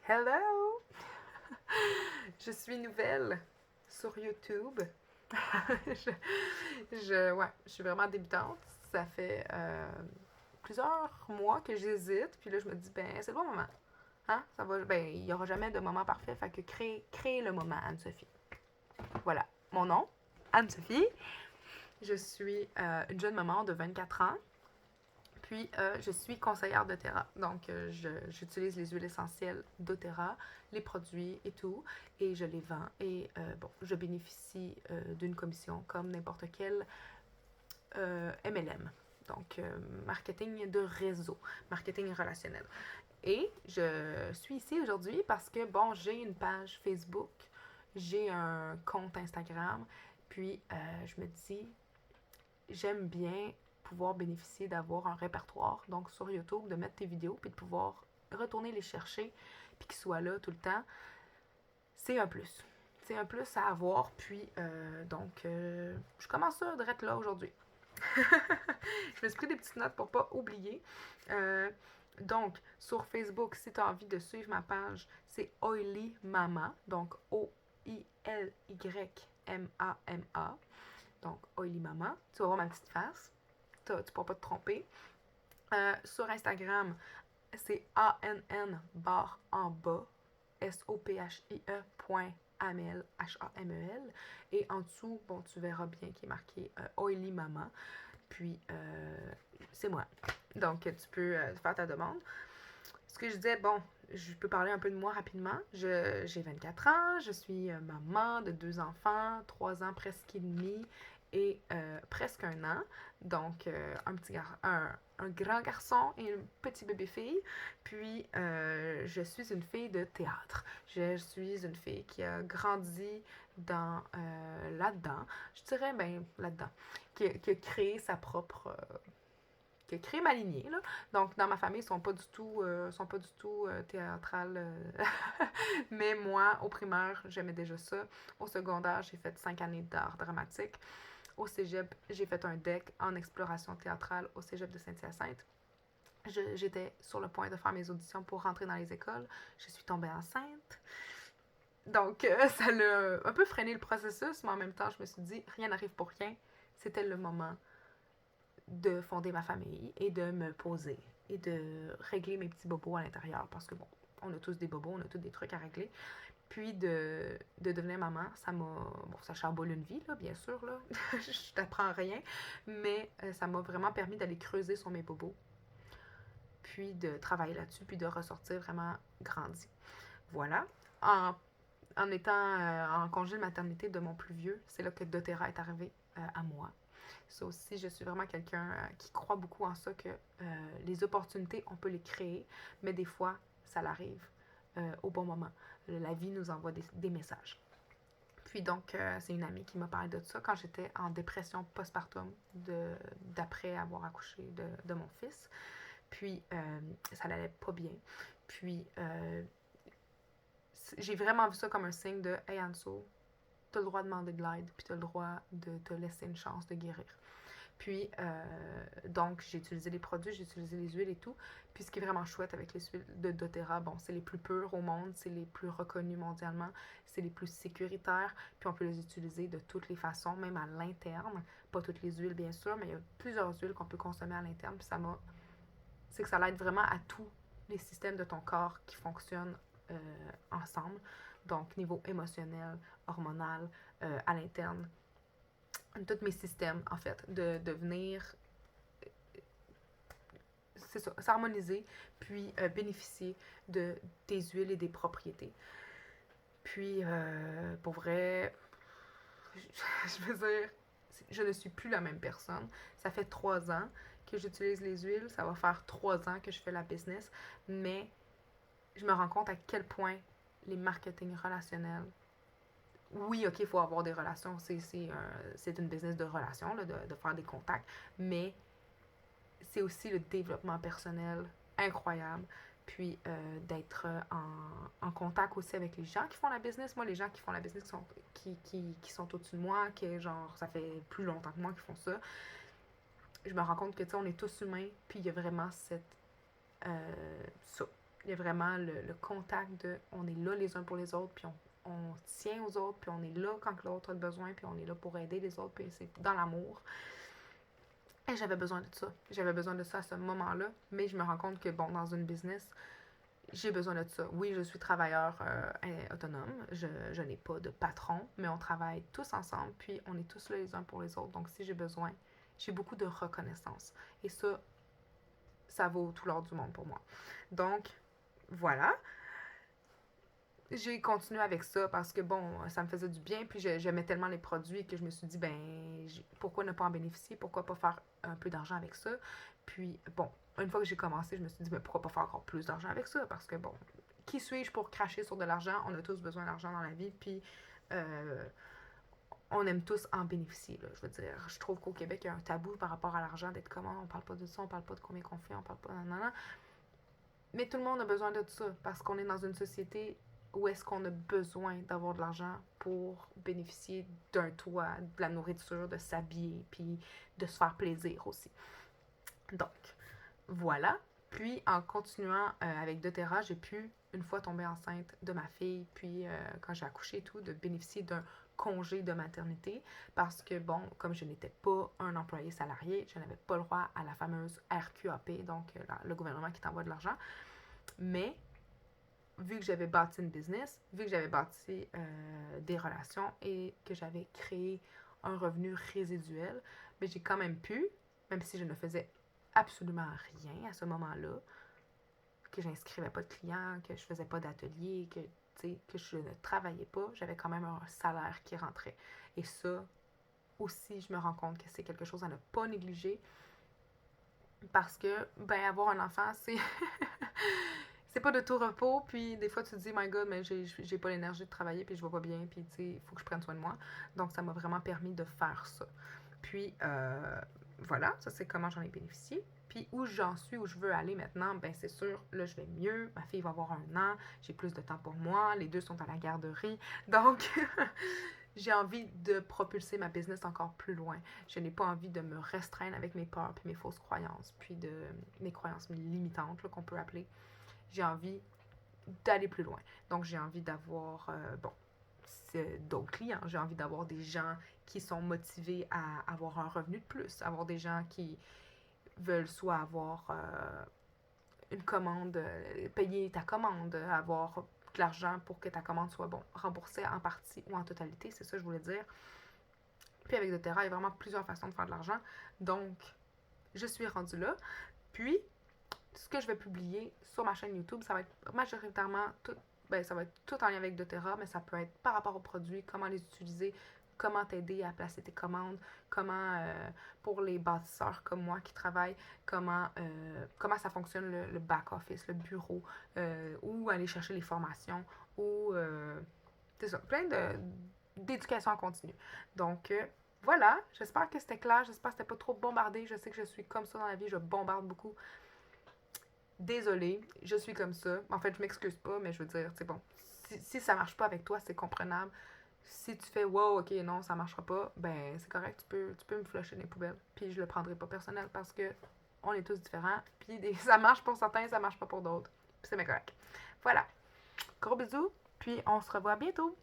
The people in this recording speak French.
Hello! Je suis nouvelle sur YouTube. je suis vraiment débutante. Ça fait plusieurs mois que j'hésite. Puis là, je me dis, ben, c'est le bon moment. Hein? Ça va, ben, il n'y aura jamais de moment parfait. Fait que créer le moment, Anne-Sophie. Voilà. Mon nom, Anne-Sophie. Je suis une jeune maman de 24 ans. Puis, je suis conseillère doTERRA. Donc, j'utilise les huiles essentielles doTERRA, les produits et tout, et je les vends. Et bon, je bénéficie d'une commission comme n'importe quel MLM. Donc, marketing de réseau, marketing relationnel. Et je suis ici aujourd'hui parce que, bon, j'ai une page Facebook, j'ai un compte Instagram, puis je me dis, j'aime bien pouvoir bénéficier d'avoir un répertoire, donc sur YouTube, de mettre tes vidéos, puis de pouvoir retourner les chercher, puis qu'ils soient là tout le temps. C'est un plus. C'est un plus à avoir, puis je commence ça direct là aujourd'hui. Je me suis pris des petites notes pour pas oublier. Donc, sur Facebook, si tu as envie de suivre ma page, c'est Oily Mama, donc Oilymama. Donc, Oily Mama. Tu vas voir ma petite face. Tu ne pourras pas te tromper. Sur Instagram, c'est ANN barre en bas, SOPHIE.amel, HAMEL. Et en dessous, bon, tu verras bien qu'il est marqué Oily Mama. Puis, c'est moi. Donc, tu peux faire ta demande. Ce que je disais, bon, je peux parler un peu de moi rapidement. J'ai 24 ans, je suis maman de 2 enfants, 3 ans presque et demi et presque 1 an. Donc, un grand garçon et une petite bébé-fille. Puis, je suis une fille de théâtre. Je suis une fille qui a grandi là-dedans. Je dirais, ben, là-dedans. Qui a créé sa propre qui a créé ma lignée. Là. Donc, dans ma famille, ils sont pas du tout, théâtrales. Mais moi, au primaire, j'aimais déjà ça. Au secondaire, j'ai fait 5 années d'art dramatique. Au cégep, j'ai fait un DEC en exploration théâtrale au cégep de Saint-Hyacinthe. J'étais sur le point de faire mes auditions pour rentrer dans les écoles. Je suis tombée enceinte. Donc, ça l'a un peu freiné le processus, mais en même temps, je me suis dit, rien n'arrive pour rien. C'était le moment de fonder ma famille et de me poser et de régler mes petits bobos à l'intérieur parce que bon, on a tous des bobos, on a tous des trucs à régler. Puis de devenir maman, ça m'a... Bon, ça chamboule une vie, là, bien sûr, là. Je t'apprends rien. Mais ça m'a vraiment permis d'aller creuser sur mes bobos. Puis de travailler là-dessus, puis de ressortir vraiment grandi. Voilà. En étant en congé de maternité de mon plus vieux, c'est là que doTERRA est arrivé à moi. Ça aussi, je suis vraiment quelqu'un qui croit beaucoup en ça, que les opportunités, on peut les créer, mais des fois, ça l'arrive au bon moment. La vie nous envoie des messages. Puis donc, c'est une amie qui m'a parlé de ça quand j'étais en dépression postpartum d'après avoir accouché de mon fils. Puis, ça n'allait pas bien. Puis, j'ai vraiment vu ça comme un signe de « Hey Anso, t'as le droit de demander de l'aide, puis t'as le droit de te laisser une chance de guérir. » Puis, donc, j'ai utilisé les produits, j'ai utilisé les huiles et tout. Puis, ce qui est vraiment chouette avec les huiles de doTERRA, bon, c'est les plus pures au monde, c'est les plus reconnues mondialement, c'est les plus sécuritaires, puis on peut les utiliser de toutes les façons, même à l'interne. Pas toutes les huiles, bien sûr, mais il y a plusieurs huiles qu'on peut consommer à l'interne. Puis, c'est que ça l'aide vraiment à tous les systèmes de ton corps qui fonctionnent ensemble. Donc, niveau émotionnel, hormonal, à l'interne, tous mes systèmes, en fait, de venir, c'est ça, s'harmoniser, puis bénéficier de tes huiles et des propriétés. Puis, pour vrai, je veux dire, je ne suis plus la même personne. Ça fait 3 ans que j'utilise les huiles, ça va faire 3 ans que je fais la business, mais je me rends compte à quel point les marketing relationnels, oui, ok, il faut avoir des relations, c'est une business de relations, là, de faire des contacts, mais c'est aussi le développement personnel incroyable, puis d'être en contact aussi avec les gens qui font la business. Moi, les gens qui font la business qui sont au-dessus de moi, qui genre, ça fait plus longtemps que moi qui font ça, je me rends compte que, tu sais, on est tous humains, puis il y a vraiment ça. Il y a vraiment le contact de on est là les uns pour les autres, puis on tient aux autres, puis on est là quand l'autre a besoin, puis on est là pour aider les autres, puis c'est dans l'amour. Et j'avais besoin de ça. J'avais besoin de ça à ce moment-là, mais je me rends compte que, bon, dans une business, j'ai besoin de ça. Oui, je suis travailleur autonome, je n'ai pas de patron, mais on travaille tous ensemble, puis on est tous là les uns pour les autres. Donc, si j'ai besoin, j'ai beaucoup de reconnaissance. Et ça vaut tout l'or du monde pour moi. Donc, voilà. J'ai continué avec ça parce que, bon, ça me faisait du bien, puis j'aimais tellement les produits que je me suis dit, ben, pourquoi ne pas en bénéficier? Pourquoi pas faire un peu d'argent avec ça? Puis, bon, une fois que j'ai commencé, je me suis dit, ben, pourquoi pas faire encore plus d'argent avec ça? Parce que, bon, qui suis-je pour cracher sur de l'argent? On a tous besoin d'argent dans la vie, puis on aime tous en bénéficier, là, je veux dire. Je trouve qu'au Québec, il y a un tabou par rapport à l'argent, d'être comment, on parle pas de ça, on parle pas de combien qu'on fait, on parle pas... Non, non, non. Mais tout le monde a besoin de ça, parce qu'on est dans une société où est-ce qu'on a besoin d'avoir de l'argent pour bénéficier d'un toit, de la nourriture, de s'habiller, puis de se faire plaisir aussi. Donc, voilà. Puis, en continuant avec doTERRA, j'ai pu, une fois tombée enceinte de ma fille, puis quand j'ai accouché et tout, de bénéficier d'un congé de maternité parce que, bon, comme je n'étais pas un employé salarié, je n'avais pas le droit à la fameuse RQAP, donc le gouvernement qui t'envoie de l'argent. Mais, vu que j'avais bâti une business, vu que j'avais bâti des relations et que j'avais créé un revenu résiduel, mais j'ai quand même pu, même si je ne faisais absolument rien à ce moment-là, que j'inscrivais pas de clients, que je faisais pas d'atelier, que je ne travaillais pas, j'avais quand même un salaire qui rentrait. Et ça aussi, je me rends compte que c'est quelque chose à ne pas négliger parce que, ben, avoir un enfant, c'est... c'est pas de tout repos, puis des fois tu te dis, my god, mais j'ai pas l'énergie de travailler, puis je vais pas bien, puis tu sais, il faut que je prenne soin de moi. Donc ça m'a vraiment permis de faire ça. Puis voilà, ça c'est comment j'en ai bénéficié. Puis où j'en suis, où je veux aller maintenant, ben c'est sûr, là je vais mieux, ma fille va avoir 1 an, j'ai plus de temps pour moi, les deux sont à la garderie, donc j'ai envie de propulser ma business encore plus loin. Je n'ai pas envie de me restreindre avec mes peurs, puis mes fausses croyances, puis mes croyances limitantes qu'on peut appeler. J'ai envie d'aller plus loin. Donc, j'ai envie d'avoir, d'autres clients. J'ai envie d'avoir des gens qui sont motivés à avoir un revenu de plus. Avoir des gens qui veulent soit avoir une commande, payer ta commande, avoir de l'argent pour que ta commande soit, bon, remboursée en partie ou en totalité. C'est ça que je voulais dire. Puis avec doTERRA, il y a vraiment plusieurs façons de faire de l'argent. Donc, je suis rendue là. Puis, ce que je vais publier sur ma chaîne YouTube, ça va être majoritairement tout, ben, ça va être tout en lien avec doTERRA, mais ça peut être par rapport aux produits, comment les utiliser, comment t'aider à placer tes commandes, comment pour les bâtisseurs comme moi qui travaillent, comment ça fonctionne le back-office, le bureau, où aller chercher les formations, ou c'est ça, plein d'éducation en continu. Donc, voilà, j'espère que c'était clair, j'espère que c'était pas trop bombardé. Je sais que je suis comme ça dans la vie, je bombarde beaucoup. Désolée, je suis comme ça. En fait, je m'excuse pas, mais je veux dire, c'est bon. Si ça marche pas avec toi, c'est comprenable. Si tu fais wow, ok, non, ça marchera pas, ben c'est correct, tu peux me flusher dans les poubelles. Puis je le prendrai pas personnel parce que on est tous différents. Puis ça marche pour certains, ça marche pas pour d'autres. Puis c'est bien correct. Voilà. Gros bisous, puis on se revoit bientôt.